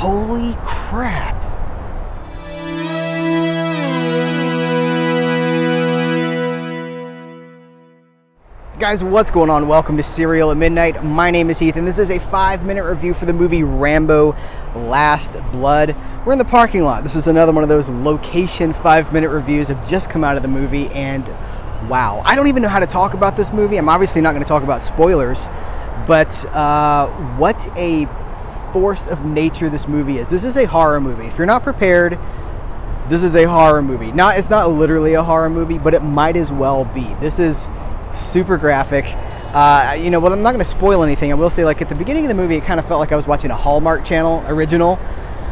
Holy crap. Guys, what's going on? Welcome to Serial at Midnight. My name is Heath, and this is a 5-minute review for the movie Rambo Last Blood. We're in the parking lot. This is another one of those location 5-minute reviews that have just come out of the movie, and wow. I don't even know how to talk about this movie. I'm obviously not going to talk about spoilers, but what a force of nature this movie is. This is a horror movie. If you're not prepared, this is a horror movie. It's not literally a horror movie, but it might as well be. This is super graphic. I'm not going to spoil anything. I will say, like, at the beginning of the movie, it kind of felt like I was watching a Hallmark Channel original,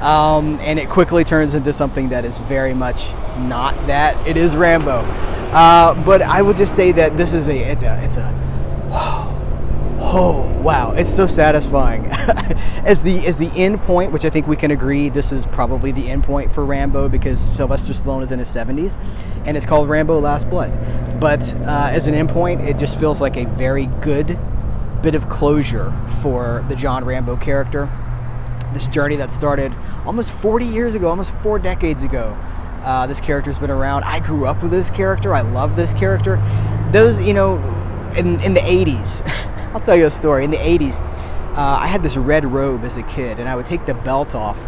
and it quickly turns into something that is very much not that. It is Rambo, but I would just say that this is oh wow, it's so satisfying. as the end point, which I think we can agree this is probably the end point for Rambo, because Sylvester Stallone is in his 70s and it's called Rambo Last Blood. But as an end point, it just feels like a very good bit of closure for the John Rambo character. This journey that started almost 40 years ago, almost 4 decades ago. This character's been around. I grew up with this character. I love this character. Those, in the 80s, I'll tell you a story. In the 80s, I had this red robe as a kid, and I would take the belt off,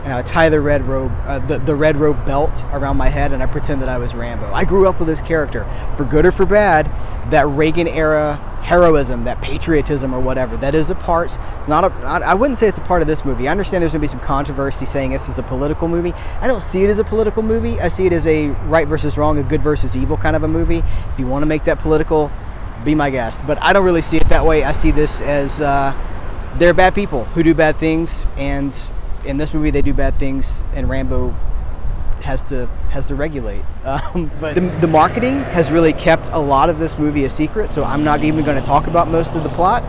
and I would tie the red robe belt around my head, and I pretend that I was Rambo. I grew up with this character, for good or for bad. That Reagan-era heroism, that patriotism or whatever, that is a part. I wouldn't say it's a part of this movie. I understand there's going to be some controversy saying this is a political movie. I don't see it as a political movie. I see it as a right versus wrong, a good versus evil kind of a movie. If you want to make that political, be my guest. But I don't really see it that way. I see this as they're bad people who do bad things, and in this movie they do bad things, and Rambo has to regulate. But the marketing has really kept a lot of this movie a secret, so I'm not even going to talk about most of the plot.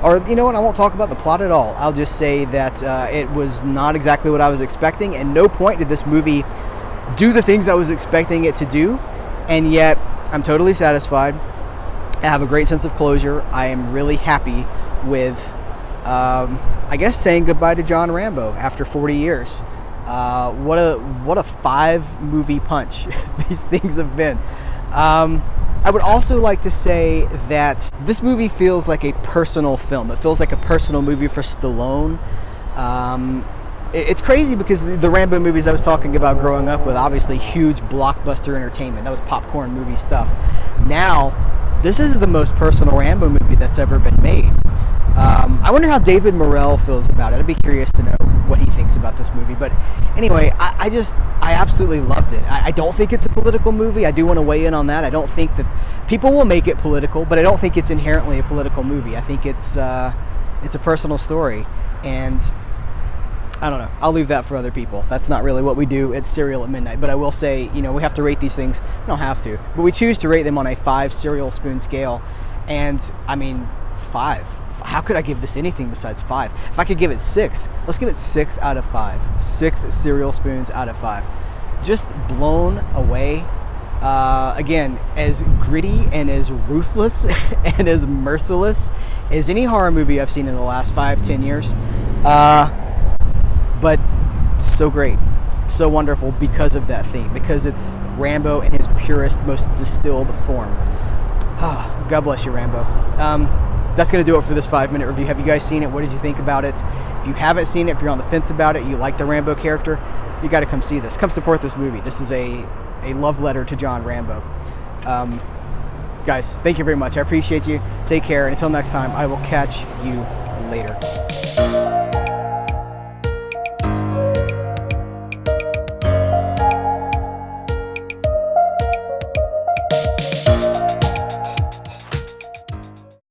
Or, you know what, I won't talk about the plot at all. I'll just say that it was not exactly what I was expecting, and no point did this movie do the things I was expecting it to do, and yet I'm totally satisfied. I have a great sense of closure. I am really happy with, saying goodbye to John Rambo after 40 years. What a 5-movie punch these things have been. I would also like to say that this movie feels like a personal film. It feels like a personal movie for Stallone. It's crazy because the Rambo movies I was talking about growing up with, obviously huge blockbuster entertainment. That was popcorn movie stuff. Now, this is the most personal Rambo movie that's ever been made. I wonder how David Morrell feels about it. I'd be curious to know what he thinks about this movie. But anyway, I absolutely loved it. I don't think it's a political movie. I do want to weigh in on that. I don't think that people will make it political, but I don't think it's inherently a political movie. I think it's a personal story, and I don't know. I'll leave that for other people. That's not really what we do at Serial at Midnight. But I will say, we have to rate these things. We don't have to, but we choose to rate them on a 5 cereal spoon scale. And 5. How could I give this anything besides 5? If I could give it 6, let's give it 6 out of 5. 6 cereal spoons out of 5. Just blown away. Again, as gritty and as ruthless and as merciless as any horror movie I've seen in the last 5-10 years. But so great, so wonderful because of that theme, because it's Rambo in his purest, most distilled form. God bless you, Rambo. That's going to do it for this 5-minute review. Have you guys seen it? What did you think about it? If you haven't seen it, if you're on the fence about it, you like the Rambo character, you got to come see this. Come support this movie. This is a love letter to John Rambo. Guys, thank you very much. I appreciate you. Take care. And until next time, I will catch you later.